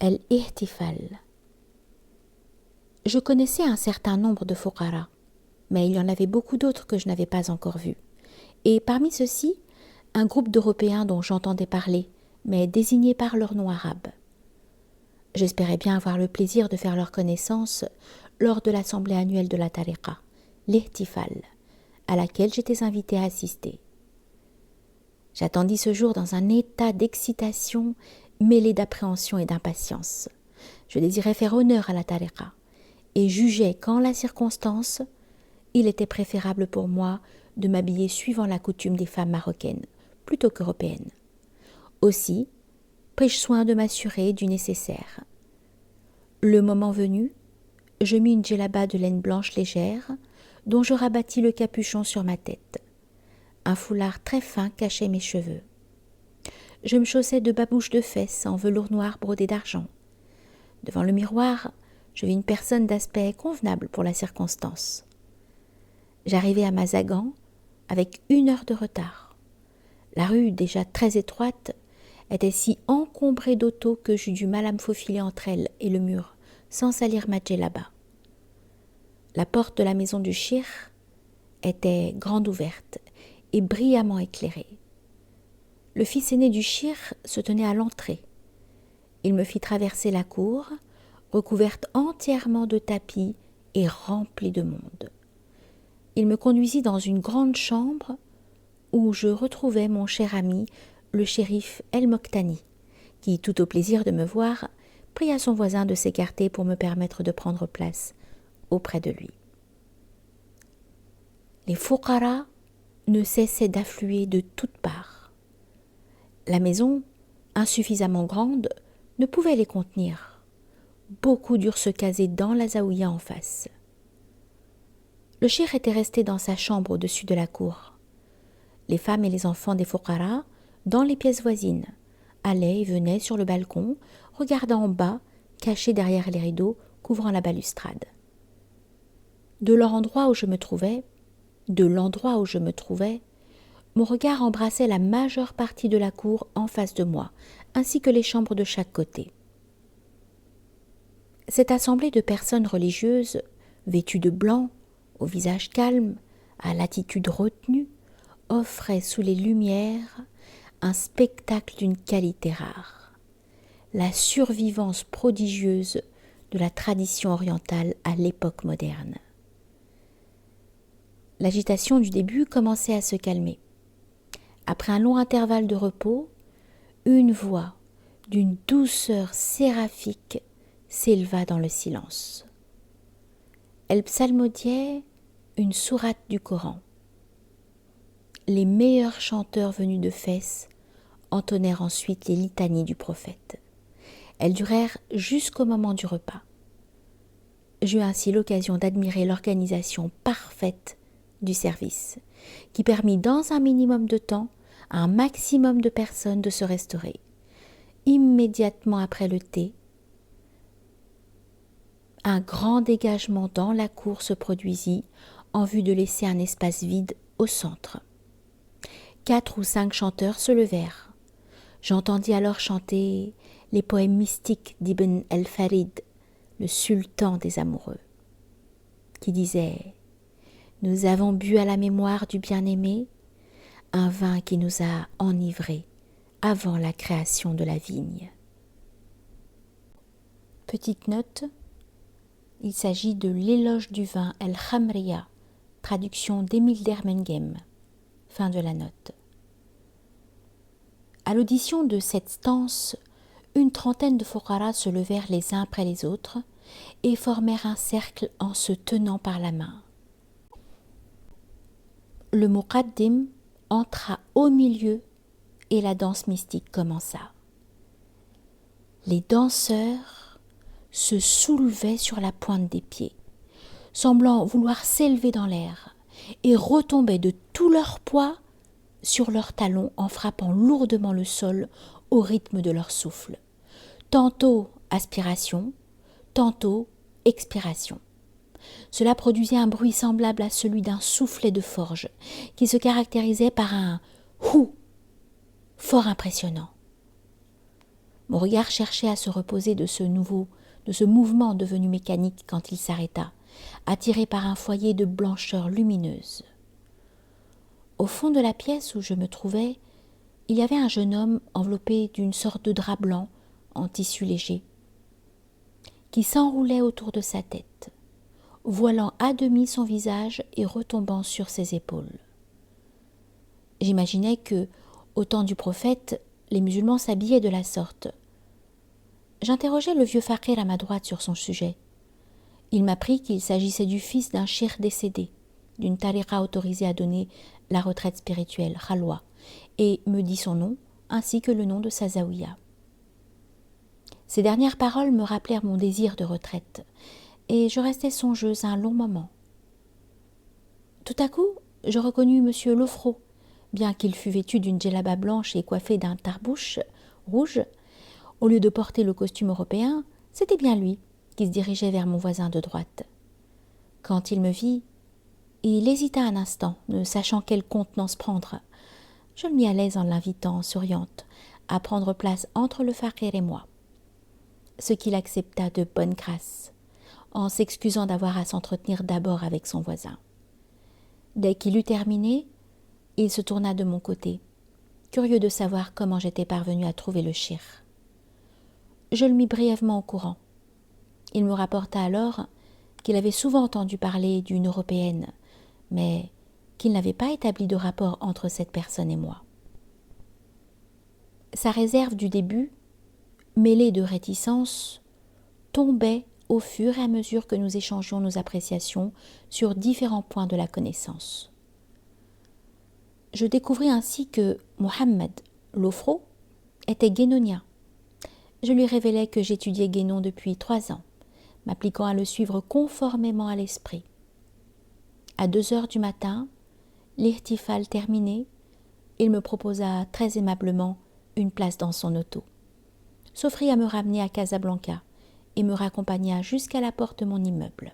al-ihtifal. Je connaissais un certain nombre de fuqara, mais il y en avait beaucoup d'autres que je n'avais pas encore vus. Et parmi ceux-ci, un groupe d'Européens dont j'entendais parler, mais désignés par leur nom arabe. J'espérais bien avoir le plaisir de faire leur connaissance lors de l'assemblée annuelle de la tariqa, l'ihtifal, à laquelle j'étais invitée à assister. J'attendis ce jour dans un état d'excitation mêlé d'appréhension et d'impatience. Je désirais faire honneur à la tariqa et jugeais qu'en la circonstance, il était préférable pour moi de m'habiller suivant la coutume des femmes marocaines plutôt qu'européennes. Aussi, pris-je soin de m'assurer du nécessaire. Le moment venu, je mis une djellaba de laine blanche légère dont je rabattis le capuchon sur ma tête. Un foulard très fin cachait mes cheveux. Je me chaussais de babouches de fesses en velours noir brodé d'argent. Devant le miroir, je vis une personne d'aspect convenable pour la circonstance. J'arrivai à Mazagan avec 1 heure de retard. La rue, déjà très étroite, était si encombrée d'autos que j'eus du mal à me faufiler entre elle et le mur, sans salir ma djellaba. La porte de la maison du shir était grande ouverte et brillamment éclairée. Le fils aîné du shir se tenait à l'entrée. Il me fit traverser la cour, recouverte entièrement de tapis et remplie de monde. Il me conduisit dans une grande chambre où je retrouvai mon cher ami, le shérif El-Moktani, qui, tout au plaisir de me voir, pria son voisin de s'écarter pour me permettre de prendre place auprès de lui. Les fuqara ne cessaient d'affluer de toutes parts. La maison, insuffisamment grande, ne pouvait les contenir. Beaucoup durent se caser dans la zaouïa en face. Le shir était resté dans sa chambre au-dessus de la cour. Les femmes et les enfants des fuqara, dans les pièces voisines, allaient et venaient sur le balcon, regardant en bas, cachés derrière les rideaux couvrant la balustrade. De l'endroit où je me trouvais, mon regard embrassait la majeure partie de la cour en face de moi, ainsi que les chambres de chaque côté. Cette assemblée de personnes religieuses, vêtues de blanc, au visage calme, à l'attitude retenue, offrait sous les lumières un spectacle d'une qualité rare, la survivance prodigieuse de la tradition orientale à l'époque moderne. L'agitation du début commençait à se calmer. Après un long intervalle de repos, une voix d'une douceur séraphique s'éleva dans le silence. Elle psalmodiait une sourate du Coran. Les meilleurs chanteurs venus de Fès entonnèrent ensuite les litanies du prophète. Elles durèrent jusqu'au moment du repas. J'eus ainsi l'occasion d'admirer l'organisation parfaite du service, qui permit dans un minimum de temps à un maximum de personnes de se restaurer. Immédiatement après le thé, un grand dégagement dans la cour se produisit en vue de laisser un espace vide au centre. 4 ou 5 chanteurs se levèrent. J'entendis alors chanter les poèmes mystiques d'Ibn el-Farid, le sultan des amoureux, qui disait « Nous avons bu à la mémoire du bien-aimé, un vin qui nous a enivrés avant la création de la vigne. » Petite note, il s'agit de l'éloge du vin El-Khamriya, traduction d'Émile d'Ermenghem. Fin de la note. À l'audition de cette stance, une trentaine de fuqara se levèrent les uns après les autres et formèrent un cercle en se tenant par la main. Le muqaddim entra au milieu et la danse mystique commença. Les danseurs se soulevaient sur la pointe des pieds, semblant vouloir s'élever dans l'air, et retombaient de tout leur poids sur leurs talons en frappant lourdement le sol au rythme de leur souffle. Tantôt aspiration, tantôt expiration. Cela produisait un bruit semblable à celui d'un soufflet de forge, qui se caractérisait par un « hou » fort impressionnant. Mon regard cherchait à se reposer de ce mouvement devenu mécanique quand il s'arrêta, attiré par un foyer de blancheur lumineuse. Au fond de la pièce où je me trouvais, il y avait un jeune homme enveloppé d'une sorte de drap blanc en tissu léger, qui s'enroulait autour de sa tête, voilant à demi son visage et retombant sur ses épaules. J'imaginais que, au temps du prophète, les musulmans s'habillaient de la sorte. J'interrogeai le vieux fakir à ma droite sur son sujet. Il m'apprit qu'il s'agissait du fils d'un cheikh décédé, d'une tariqa autorisée à donner la retraite spirituelle, Khalwa, et me dit son nom, ainsi que le nom de sa zaouïa. Ces dernières paroles me rappelèrent mon désir de retraite, et je restai songeuse un long moment. Tout à coup, je reconnus M. Lofro, bien qu'il fût vêtu d'une djellaba blanche et coiffé d'un tarbouche rouge. Au lieu de porter le costume européen, c'était bien lui qui se dirigeait vers mon voisin de droite. Quand il me vit, il hésita un instant, ne sachant quelle contenance prendre. Je le mis à l'aise en l'invitant, souriante, à prendre place entre le fakir et moi, ce qu'il accepta de bonne grâce, en s'excusant d'avoir à s'entretenir d'abord avec son voisin. Dès qu'il eut terminé, il se tourna de mon côté, curieux de savoir comment j'étais parvenue à trouver le cheikh. Je le mis brièvement au courant. Il me rapporta alors qu'il avait souvent entendu parler d'une Européenne, mais qu'il n'avait pas établi de rapport entre cette personne et moi. Sa réserve du début, mêlée de réticence, tombait au fur et à mesure que nous échangions nos appréciations sur différents points de la connaissance. Je découvris ainsi que Mohammed Lofro était guénonien. Je lui révélai que j'étudiais Guénon depuis 3 ans, m'appliquant à le suivre conformément à l'esprit. À 2 heures du matin, l'ihtifal terminé, il me proposa très aimablement une place dans son auto, s'offrit à me ramener à Casablanca et me raccompagna jusqu'à la porte de mon immeuble.